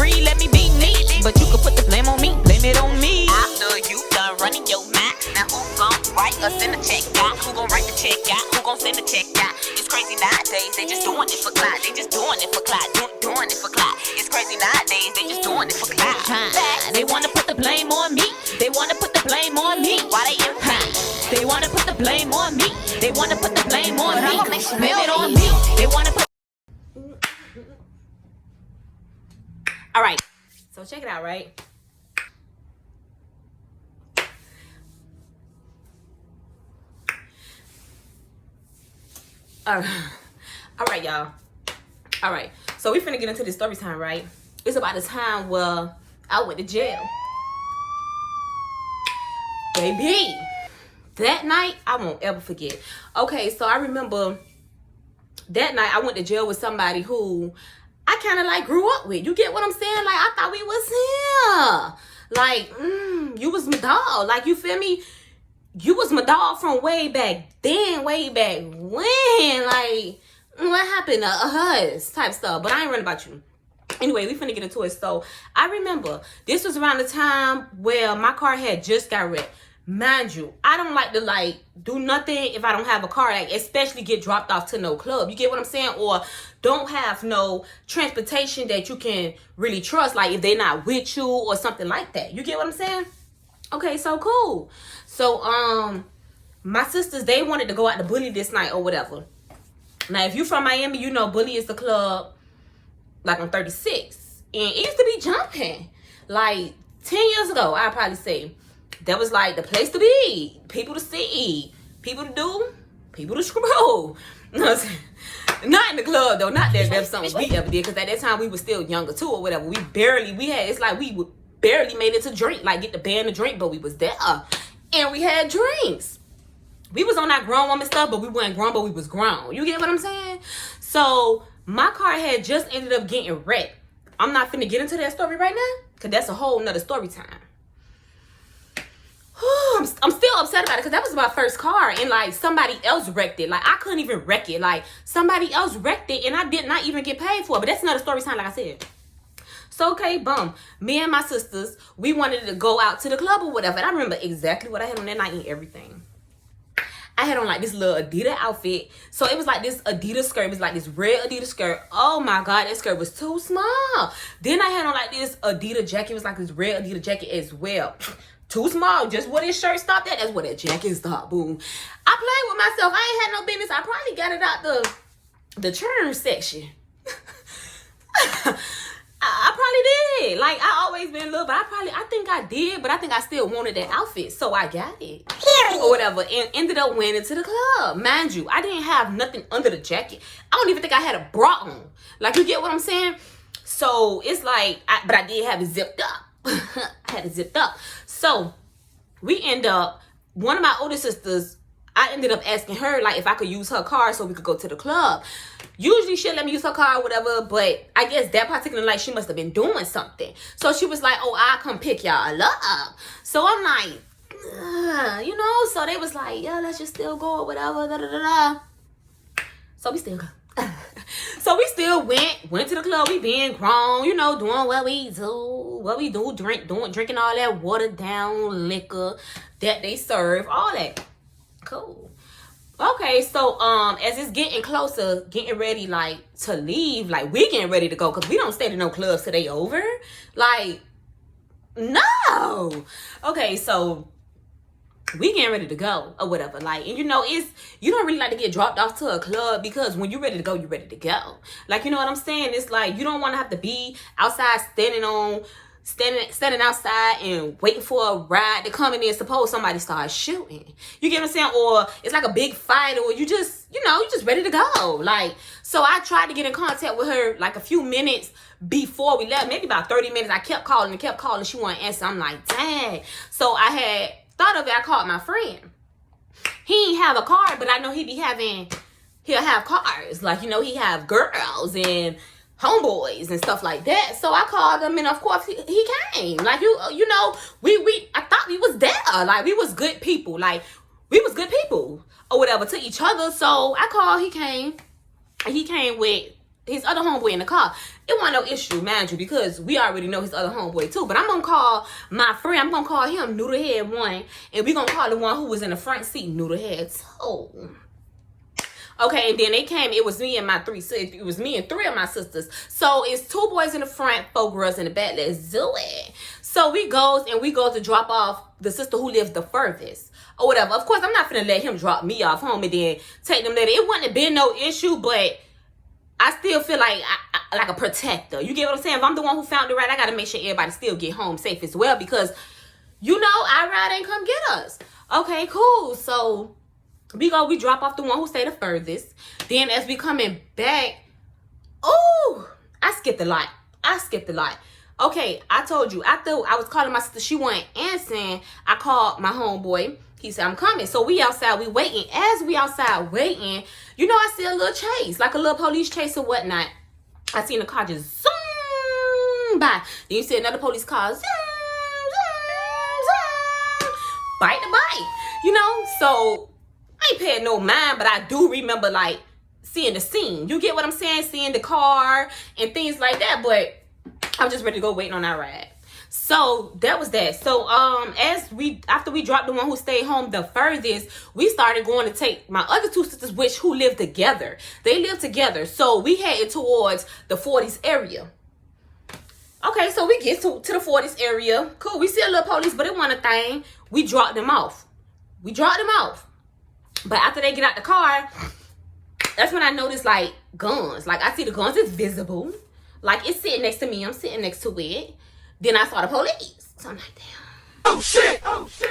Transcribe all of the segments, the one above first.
free, let me be me. But you can put the blame on me, blame it on me. After you done running your mouth, now who gon' write or send a check out? Who gon' write the check out? Who gon' send the check out? It's crazy nowadays, they just doing it for clout. They just doing it for clout, doing it for clout. It's crazy nowadays, they just doing it for clout. They wanna put the blame on me. They wanna put the blame on me. Why they impact? They wanna put the blame on me. They wanna put the blame on me. Blame it on me. They wanna put. All right, so check it out, right? All right, y'all. All right, so we finna get into this story time, right? It's about the time where I went to jail. Baby, that night, I won't ever forget. Okay, so I remember that night I went to jail with somebody who I kind of like grew up with. You get what I'm saying? Like, I thought we was here. Like, you was my dog. Like, you feel me? You was my dog from way back then, way back when. Like, what happened to us type stuff. But I ain't running about you. Anyway, we finna get into it. So, I remember this was around the time where my car had just got wrecked. Mind you, I don't like to like do nothing if I don't have a car, like especially get dropped off to no club. You get what I'm saying? Or don't have no transportation that you can really trust, like if they're not with you or something like that. You get what I'm saying? Okay, so cool. So my sisters, they wanted to go out to Bully this night or whatever. Now if you from Miami, you know Bully is the club like on 36. And it used to be jumping. Like 10 years ago, I'd probably say. That was like the place to be, people to see, people to do, people to screw. Not in the club though, not that that's something we ever did, because at that time we were still younger too or whatever. It's like we barely made it to drink, like get the band to drink, but we was there and we had drinks. We was on that grown woman stuff, but we weren't grown, but we was grown. You get what I'm saying? So my car had just ended up getting wrecked. I'm not finna get into that story right now, because that's a whole nother story time. I'm still upset about it because that was my first car and like somebody else wrecked it. Like I couldn't even wreck it. Like somebody else wrecked it and I did not even get paid for it. But that's another story time, like I said. So okay, boom. Me and my sisters, we wanted to go out to the club or whatever. And I remember exactly what I had on that night and everything. I had on like this little Adidas outfit. So it was like this Adidas skirt. It was like this red Adidas skirt. Oh my God, that skirt was too small. Then I had on like this Adidas jacket. It was like this red Adidas jacket as well. Too small. Just where this shirt stopped at, that's where that jacket stopped. Boom. I played with myself. I ain't had no business. I probably got it out the churn section. I probably did. Like, I always been little, but I think I did, but I think I still wanted that outfit, so I got it. Or whatever, and ended up winning to the club. Mind you, I didn't have nothing under the jacket. I don't even think I had a bra on. Like, you get what I'm saying? So, it's like, but I did have it zipped up. I had it zipped up. So we end up, one of my older sisters, I ended up asking her like if I could use her car so we could go to the club. Usually she'll let me use her car or whatever, but I guess that particular night she must have been doing something. So she was like, oh, I'll come pick y'all up. So I'm like, you know, so they was like, yeah, let's just still go or whatever, da da da da. So we still go. So we still went to the club. We being grown, you know, doing what we do, drinking all that watered down liquor that they serve, all that. Cool. Okay, so as it's getting closer, getting ready like to leave, like we getting ready to go, because we don't stay to no clubs till they over. Like, no. Okay, so we getting ready to go or whatever, like, and you know, you don't really like to get dropped off to a club, because when you're ready to go, you're ready to go. Like, you know what I'm saying? It's like you don't want to have to be outside standing outside and waiting for a ride to come in and suppose somebody starts shooting. You get what I'm saying? Or it's like a big fight, or you just ready to go. Like, so I tried to get in contact with her like a few minutes before we left, maybe about 30 minutes. I kept calling. She wouldn't answer. I'm like, dang. So I had thought of it. I called my friend. He ain't have a car, but I know he'll have cars. Like, you know, he have girls and homeboys and stuff like that. So I called him, and of course he came. Like, you know, I thought we was there. Like, we was good people. Like, we was good people or whatever to each other. So I called, he came. And he came with his other homeboy in the car. It wasn't no issue, mind you, because we already know his other homeboy too. But I'm gonna call my friend. I'm gonna call him Noodlehead 1, and we gonna call the one who was in the front seat Noodlehead 2. Okay, and then they came. It was me and my three. It was me and 3 of my sisters. So it's 2 boys in the front, 4 girls in the back. Let's do it. So we go to drop off the sister who lives the furthest or whatever. Of course, I'm not finna let him drop me off home and then take them later. It wouldn't have been no issue, but I still feel like like a protector. You get what I'm saying? If I'm the one who found it right, I gotta make sure everybody still get home safe as well, because you know our ride ain't come get us. Okay, cool. So we drop off the one who stayed the furthest. Then as we coming back, oh, I skipped a lot. Okay, I told you, after I was calling my sister, she wasn't answering. I called my homeboy. He said, I'm coming. So we outside, we waiting. As we outside waiting, you know, I see a little chase, like a little police chase or whatnot. I seen the car just zoom by. Then you see another police car, zoom, zoom, zoom, bite to bite. You know, so I ain't paying no mind, but I do remember like seeing the scene. You get what I'm saying? Seeing the car and things like that. But I'm just ready to go waiting on our ride. So that was that. So after we dropped the one who stayed home the furthest, we started going to take my other 2 sisters, who live together. They live together. So we headed towards the 40s area. Okay, so we get to the 40s area. Cool. We see a little police, but it wasn't a thing. We dropped them off. But after they get out the car, that's when I noticed like guns. Like I see the guns is visible. Like it's sitting next to me. I'm sitting next to it. Then I saw the police. So I'm like, damn. Oh shit.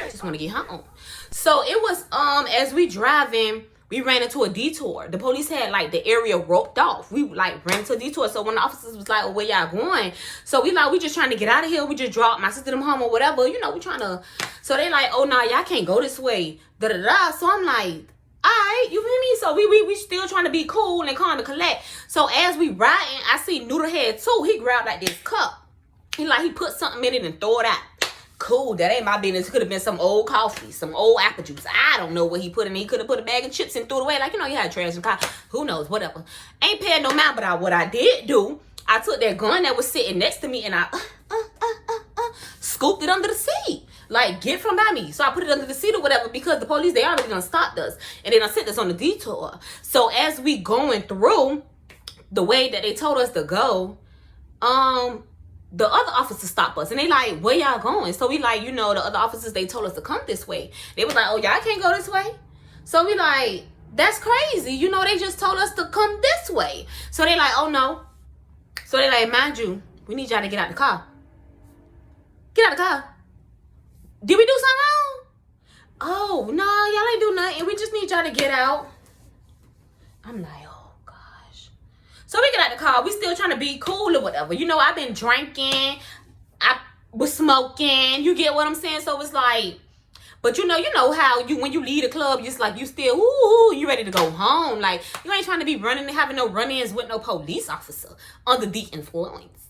Just want to get home. So it was as we driving, we ran into a detour. The police had like the area roped off. We like ran into a detour. So when the officers was like, oh, where y'all going? So we just trying to get out of here. We just dropped my sister them home or whatever. You know, we trying to. So they like, oh, nah, y'all can't go this way. Da da da. So I'm like, all right, you feel me? So we still trying to be cool and calm and collect. So as we riding, I see Noodlehead 2. He grabbed like this cup. He put something in it and throw it out. Cool, that ain't my business. It could have been some old coffee, some old apple juice. I don't know what he put in it. He could have put a bag of chips and threw it away. Like, you know, you had trash in the car. Who knows, whatever. Ain't paying no mind, but what I did do, I took that gun that was sitting next to me and I scooped it under the seat. Like, get from by me. So I put it under the seat or whatever, because the police, they already done stopped us. And they done sent us on the detour. So as we going through the way that they told us to go, the other officers stopped us and they like, where y'all going? So we like, you know, the other officers, they told us to come this way. They was like, oh, y'all can't go this way. So we like, that's crazy. You know, they just told us to come this way. So they like, oh no. So they like, mind you, we need y'all to get out the car. Get out the car. Did we do something wrong? Oh, no, y'all ain't do nothing. We just need y'all to get out. I'm like, so we get out the car. We still trying to be cool or whatever. You know, I've been drinking. I was smoking. You get what I'm saying? So it's like, but you know how when you leave the club, it's like you still, you ready to go home. Like, you ain't trying to be running and having no run-ins with no police officer under the influence.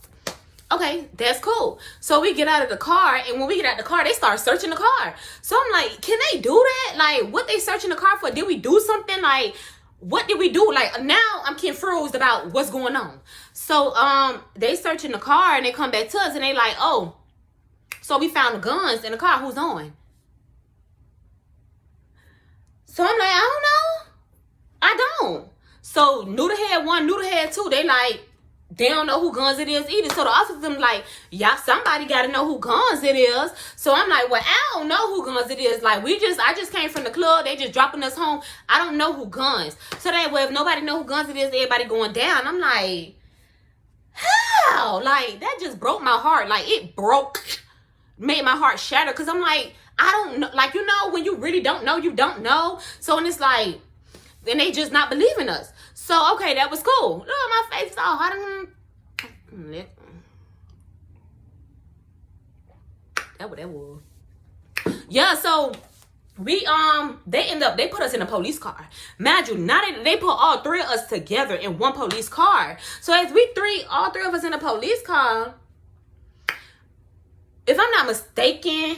Okay, that's cool. So we get out of the car, and when we get out of the car, they start searching the car. So I'm like, can they do that? Like, what they searching the car for? Did we do something? Like, what did we do? Like, now I'm confused about what's going on. So they searching the car and they come back to us and they like, oh, so we found the guns in the car. Who's on? So I'm like, I don't know. I don't. So Noodlehead 1, Noodlehead 2, they like, they don't know who guns it is either. So the officers them like, yeah, somebody got to know who guns it is. So I'm like, well, I don't know who guns it is. Like, I just came from the club. They just dropping us home. I don't know who guns. So they, well, if nobody know who guns it is, everybody going down. I'm like, how? Like, that just broke my heart. Like, it made my heart shatter. Because I'm like, I don't know. Like, you know, when you really don't know, you don't know. So, and it's like, then they just not believing us. So, okay, that was cool. Look, my face is all hot. That what that was. Yeah, so we they put us in a police car. Imagine, they put all 3 of us together in one police car. So as all three of us in a police car, if I'm not mistaken,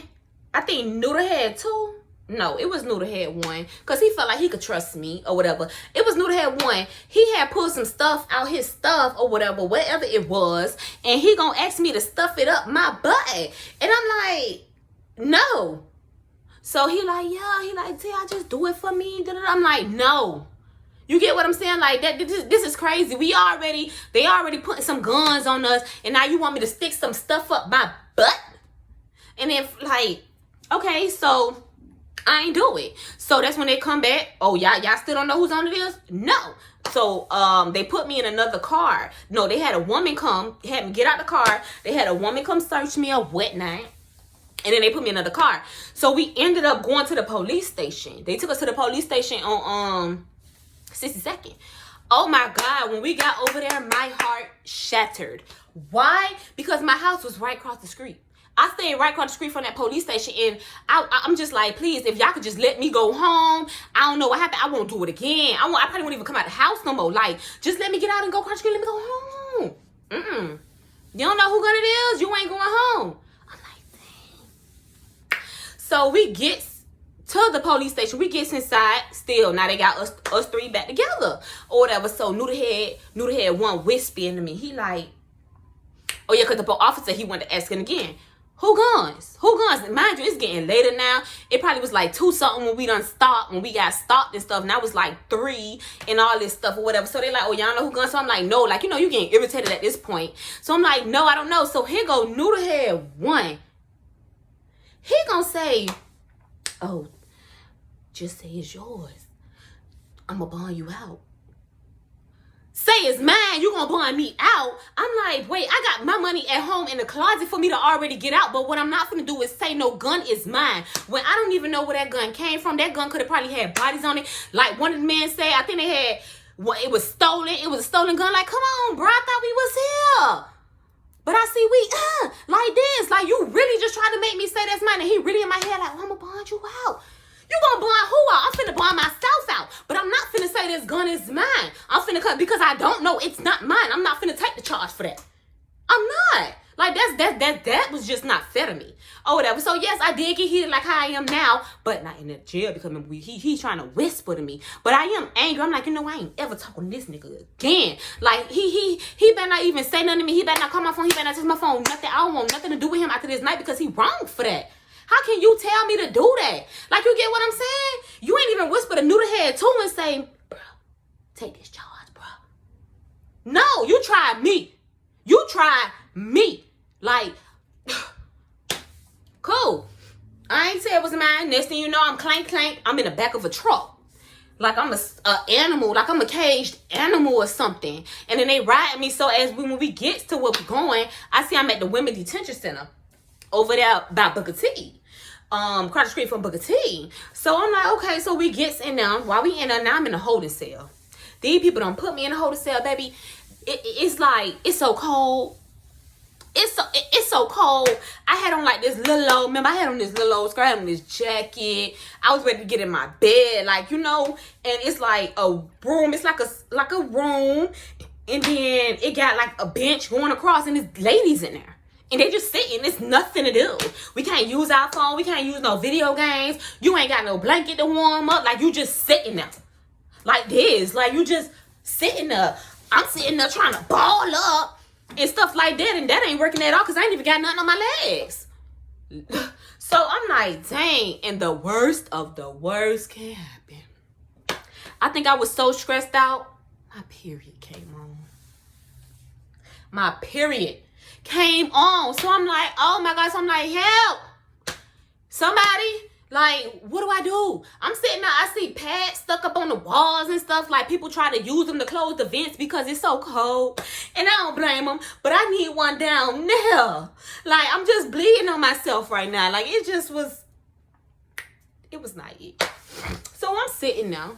I think Noodlehead 2 No, it was Noodle Head One. Because he felt like he could trust me or whatever. It was Noodle Head One. He had pulled some stuff out his stuff or whatever it was. And he gonna ask me to stuff it up my butt. And I'm like, no. So he like, yeah, he like, I just do it for me. I'm like, no. You get what I'm saying? Like, that. This is crazy. They already putting some guns on us. And now you want me to stick some stuff up my butt? And then, like, okay, so I ain't do it. So that's when they come back. Oh, y'all still don't know who's on this? No. So they put me in another car. No, they had a woman come, had me get out the car. They had a woman come search me a wet night. And then they put me in another car. So we ended up going to the police station. They took us to the police station on 62nd. Oh my God, when we got over there, my heart shattered. Why? Because my house was right across the street. I stayed right across the street from that police station, and I'm just like, please, if y'all could just let me go home. I don't know what happened. I won't do it again. I probably won't even come out the house no more. Like, just let me get out and go across the street. Let me go home. You don't know who gun it is? You ain't going home. I'm like, dang. So we get to the police station. We gets inside still. Now they got us three back together or whatever. So Noodle Head One whispering to me. He like, oh yeah, because the officer, he wanted to ask him again. Who guns? Mind you, it's getting later now. It probably was like 2 something when we got stopped and stuff. And I was like 3 and all this stuff or whatever. So they like, oh, y'all know who guns? So I'm like, no. Like, you getting irritated at this point. So I'm like, no, I don't know. So here go Noodle Head One. He gonna say, oh, just say it's yours. I'm gonna bond you out. Say it's mine, you gonna bond me out. I'm like, wait, I got my money at home in the closet for me to already get out. But what I'm not gonna do is say no gun is mine. When I don't even know where that gun came from. That gun could have probably had bodies on it. Like one of the men said, I think they had, well, it was stolen. It was a stolen gun. Like, come on, bro, I thought we was here. But I see like this. Like, you really just trying to make me say that's mine. And he really in my head like, I'm gonna bond you out. You gonna bond who out? I'm finna bond myself out. But I'm not finna say this gun is mine. I'm finna cut because I don't know it's not mine. I'm not finna take the charge for that. I'm not. Like, that was just not fair to me. Or whatever. So yes, I did get heated like how I am now, but not in the jail because he's trying to whisper to me. But I am angry. I'm like, I ain't ever talking to this nigga again. Like, he better not even say nothing to me. He better not call my phone. He better not text my phone. Nothing. I don't want nothing to do with him after this night because he wrong for that. How can you tell me to do that? Like, you get what I'm saying? You ain't even whisper to Noodle Head 2 and say, bro, take this charge, bro. No, you try me. You try me. Like, cool. I ain't say it was mine. Next thing you know, I'm clank. I'm in the back of a truck. Like I'm a animal. Like I'm a caged animal or something. And then they ride me. So when we get to where we're going, I see I'm at the Women Detention Center. Over there by Booker T. Across the street from Booker T. So I'm like, okay, so we gets in there. While we in there, now I'm in a holding cell. These people don't put me in a holding cell, baby. It's like, it's so cold. It's so cold. I had on like this little old, remember I had on this little old skirt, I had on this jacket. I was ready to get in my bed, like, and it's like a room. It's like a room. And then it got like a bench going across and there's ladies in there. And they just sitting. It's nothing to do. We can't use our phone. We can't use no video games. You ain't got no blanket to warm up. Like, you just sitting there. Like this. Like, you just sitting there. I'm sitting there trying to ball up and stuff like that. And that ain't working at all because I ain't even got nothing on my legs. So I'm like, dang. And the worst of the worst can happen. I think I was so stressed out. My period came on. My period came on. So I'm like, oh my gosh. I'm like, help. Somebody. Like, what do I do? I'm sitting there. I see pads stuck up on the walls and stuff. Like, people try to use them to close the vents because it's so cold. And I don't blame them. But I need one down there. Like, I'm just bleeding on myself right now. Like, it was not it. So I'm sitting there.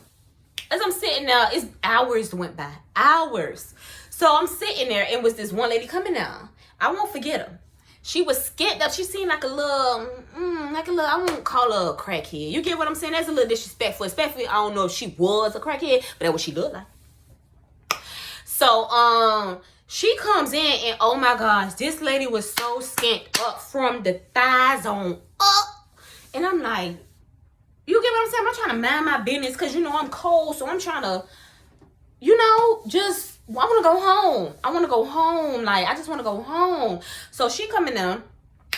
As I'm sitting there, it's hours went by. Hours. So I'm sitting there and was this one lady coming down. I won't forget her. She was skint up. She seemed like a little, I won't call her a crackhead. You get what I'm saying? That's a little disrespectful. Especially, I don't know if she was a crackhead, but that's what she looked like. So, she comes in and, oh my gosh, this lady was so skint up from the thighs on up. And I'm like, You get what I'm saying? I'm trying to mind my business because, you know, I'm cold. So I'm trying to, just, I want to go home. I want to go home. Like, I just want to go home. So she coming in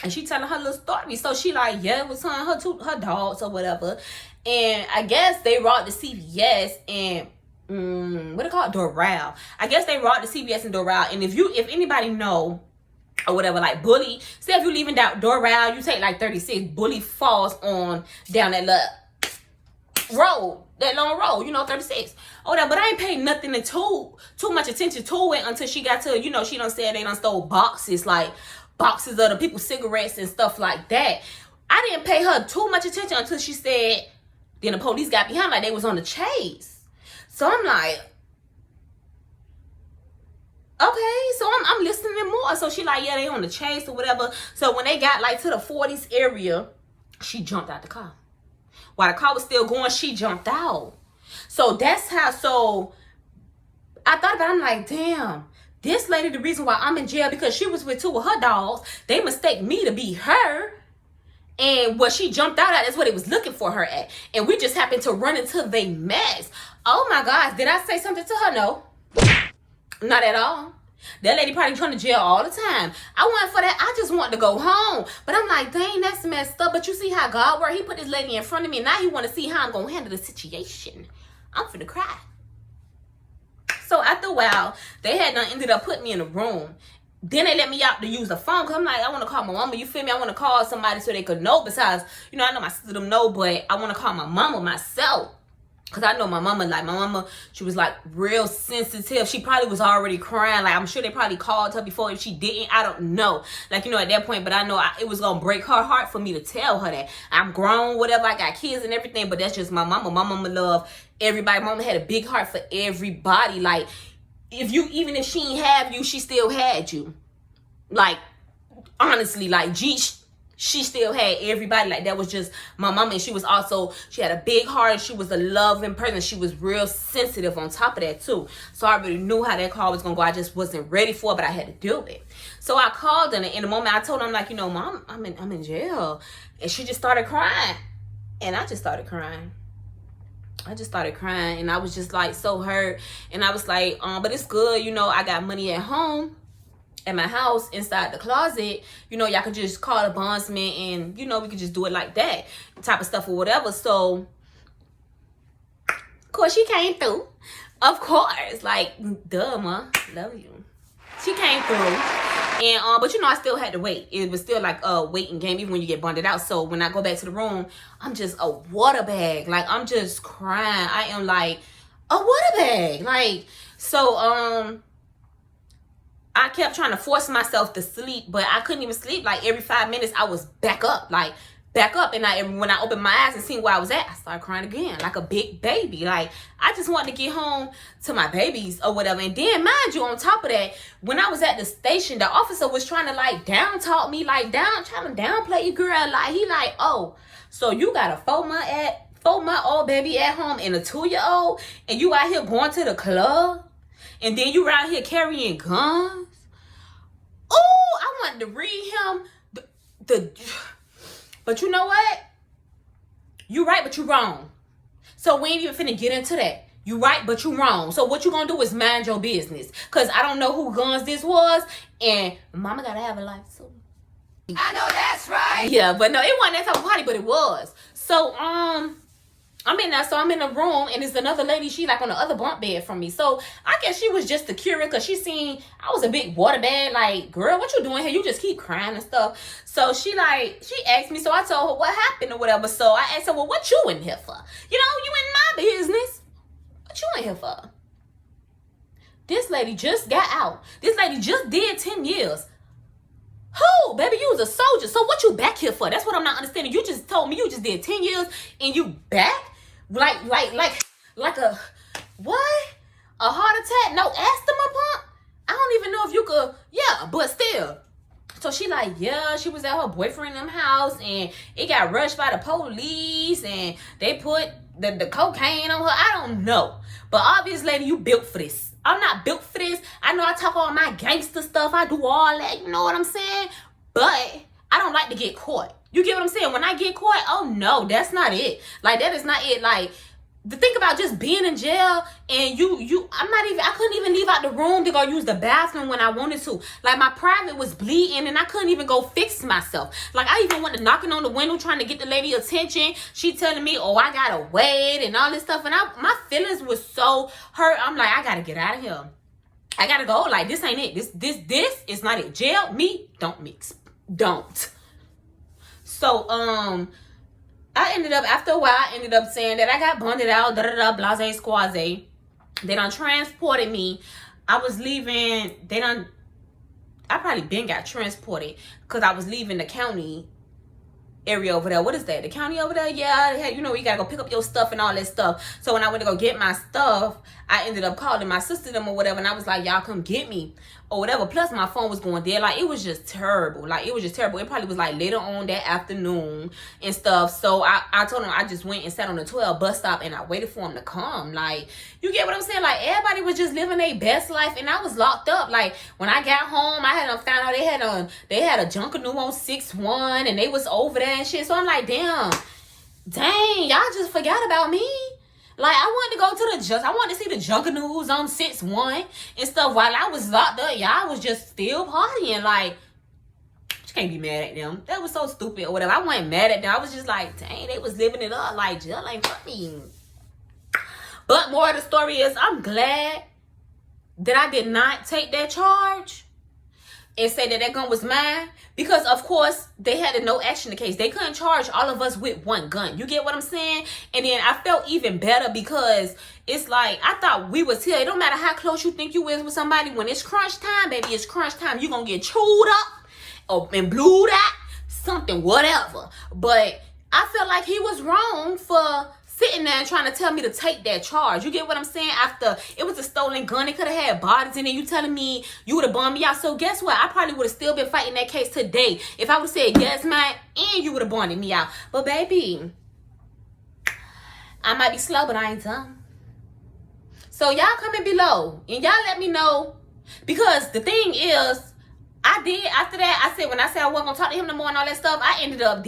and she telling her little story. So she like, yeah, it was her dogs or whatever. And I guess they robbed the CVS and what they call it? Doral. I guess they robbed the CVS in Doral. And if anybody know or whatever, like Bully, say if you leaving down Doral, you take like 36, Bully falls on down that little road, that long road, 36. Oh, that, but I ain't paid nothing to too much attention to it until she got to, she done said they done stole boxes of the people's cigarettes and stuff like that. I didn't pay her too much attention until she said, then the police got behind like they was on the chase. So I'm like, okay, so I'm listening more. So she like, yeah, they on the chase or whatever. So when they got like to the 40s area, she jumped out the car. While the car was still going, she jumped out. So that's how, so I thought about it, I'm like, damn, this lady, the reason why I'm in jail, because she was with two of her dogs. They mistake me to be her. And what she jumped out at is what it was looking for her at. And we just happened to run into the mess. Oh my gosh, did I say something to her? No. Not at all. That lady probably trying to jail all the time. I went for that. I just wanted to go home. But I'm like, dang, that's messed up. But you see how God works. He put this lady in front of me. And now he want to see how I'm going to handle the situation. I'm finna cry. So after a while, they had done ended up putting me in a room. Then they let me out to use the phone. Because I'm like, I want to call my mama. You feel me? I want to call somebody so they could know. Besides, I know my sister them know. But I want to call my mama myself. Because I know my mama, she was like real sensitive. She probably was already crying. Like, I'm sure they probably called her before. If she didn't, I don't know. Like, at that point, but I know it was going to break her heart for me to tell her that. I'm grown, whatever. I got kids and everything, but that's just my mama. My mama love everybody. Mama had a big heart for everybody. Like, even if she ain't have you, she still had you. Like, honestly, like, she still had everybody. Like, that was just my mama. And she had a big heart. And she was a loving person. She was real sensitive on top of that too. So I already knew how that call was going to go. I just wasn't ready for it, but I had to do it. So I called her. And in the moment I told her, I'm like, Mom, I'm in jail. And she just started crying. And I just started crying. And I was just like so hurt. And I was like, but it's good. I got money at home. At my house, inside the closet, y'all could just call the bondsman and, we could just do it like that type of stuff or whatever. So, of course, she came through. Of course. Like, duh, ma. Love you. She came through. And, but, I still had to wait. It was still like a waiting game, even when you get bonded out. So, when I go back to the room, I'm just a water bag. Like, I'm just crying. I am like a water bag. Like, so, I kept trying to force myself to sleep, but I couldn't even sleep. Like, every 5 minutes, I was back up. And when I opened my eyes and seen where I was at, I started crying again, like a big baby. Like, I just wanted to get home to my babies or whatever. And then, mind you, on top of that, when I was at the station, the officer was trying to, down talk me, trying to downplay you, girl. Like, he like, oh, so you got a 4-month-old baby at home and a 2-year-old, and you out here going to the club? And then you around here carrying guns? Oh, I wanted to read him but you know what? You right, but you wrong. So we ain't even finna get into that. You right, but you wrong. So what you gonna do is mind your business. Because I don't know who guns this was. And mama gotta have a life too. I know that's right. Yeah, but no, it wasn't that type of party, but it was. So, I'm in the room, and there's another lady, she like on the other bunk bed from me. So I guess she was just curious because she seen I was a big water bag. Like, girl, what you doing here? You just keep crying and stuff. So she asked me, so I told her what happened or whatever. So I asked her, well, what you in here for? You in my business. What you in here for? This lady just got out. This lady just did 10 years. Who? Baby, you was a soldier. So what you back here for? That's what I'm not understanding. You just told me you just did 10 years and you back? Like a, what? A heart attack? No asthma pump? I don't even know if you could, yeah, but still. So she like, yeah, she was at her boyfriend in them house and it got rushed by the police and they put the cocaine on her. I don't know. But obviously, you built for this. I'm not built for this. I know I talk all my gangster stuff. I do all that. You know what I'm saying? But I don't like to get caught. You get what I'm saying? When I get caught, oh no, that's not it. Like, that is not it. Like, the thing about just being in jail and I couldn't even leave out the room to go use the bathroom when I wanted to. Like, my private was bleeding and I couldn't even go fix myself. Like, I even went to knocking on the window trying to get the lady attention. She telling me, oh, I gotta wait and all this stuff. And my feelings was so hurt. I'm like, I gotta get out of here. I gotta go. Like, this ain't it. This is not it. Jail, me, don't mix. Don't. So, I ended up, after a while, I ended up saying that I got bonded out, blase squaze. They done transported me. I was leaving, I probably been got transported because I was leaving the county area over there. What is that? The county over there? Yeah, you know, you gotta go pick up your stuff and all that stuff. So when I went to go get my stuff, I ended up calling my sister them or whatever, and I was like, y'all come get me or whatever. Plus my phone was going dead. Like, it was just terrible. Like, it was just terrible. It probably was like later on that afternoon and stuff. So I told him I just went and sat on the 12 bus stop and I waited for him to come. Like, you get what I'm saying? Like, everybody was just living their best life and I was locked up. Like, when I got home, I had found out they had a Junkanoo on 6-1 and they was over there and shit. So I'm like, dang, y'all just forgot about me. Like, I wanted to go to I wanted to see the Junkanoos on 6-1 and stuff while I was locked up. Y'all was just still partying. Like, you can't be mad at them. That was so stupid or whatever. I wasn't mad at them. I was just like, dang, they was living it up. Like, jail ain't for me. But more of the story is, I'm glad that I did not take that charge and say that gun was mine, because of course they had a no action case. They couldn't charge all of us with one gun. You get what I'm saying? And then I felt even better because it's like, I thought we was here. It don't matter how close you think you is with somebody. When it's crunch time, baby, it's crunch time. You gonna get chewed up and blued out, something, whatever. But I felt like he was wrong for sitting there and trying to tell me to take that charge. You get what I'm saying? After it was a stolen gun, it could have had bodies in it. You telling me you would have bombed me out. So guess what? I probably would have still been fighting that case today if I would have said yes, man, and you would have bonded me out. But baby, I might be slow, but I ain't dumb. So y'all comment below and y'all let me know, because the thing is, I did, after that, when I said I wasn't going to talk to him no more and all that stuff, I ended up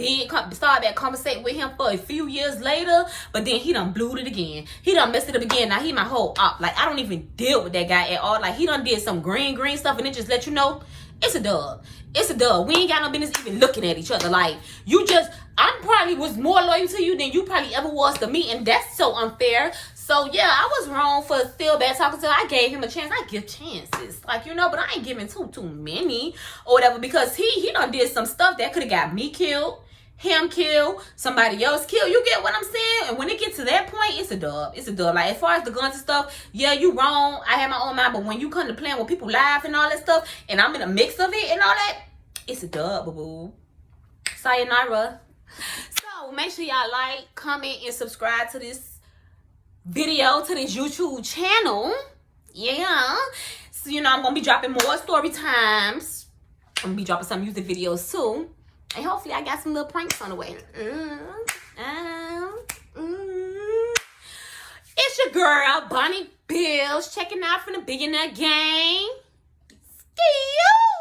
started that conversation with him for a few years later, but then he done blew it again. He done messed it up again. Now he my whole op. Like, I don't even deal with that guy at all. Like, he done did some green stuff and it just let you know, it's a dub. It's a dub. We ain't got no business even looking at each other. Like, I probably was more loyal to you than you probably ever was to me, and that's so unfair. So, yeah, I was wrong for still bad talking to him. I gave him a chance. I give chances. Like, you know, but I ain't giving too many or whatever, because he done did some stuff that could have got me killed, him killed, somebody else killed. You get what I'm saying? And when it gets to that point, it's a dub. It's a dub. Like, as far as the guns and stuff, yeah, you wrong. I have my own mind. But when you come to playing with people live and all that stuff, and I'm in a mix of it and all that, it's a dub, boo-boo. Sayonara. So, make sure y'all like, comment, and subscribe to this video, to this YouTube channel. Yeah. So, you know, I'm going to be dropping more story times. I'm going to be dropping some music videos too. And hopefully I got some little pranks on the way. It's your girl, Bonniebills, checking out from the Billionaire Gang. See you.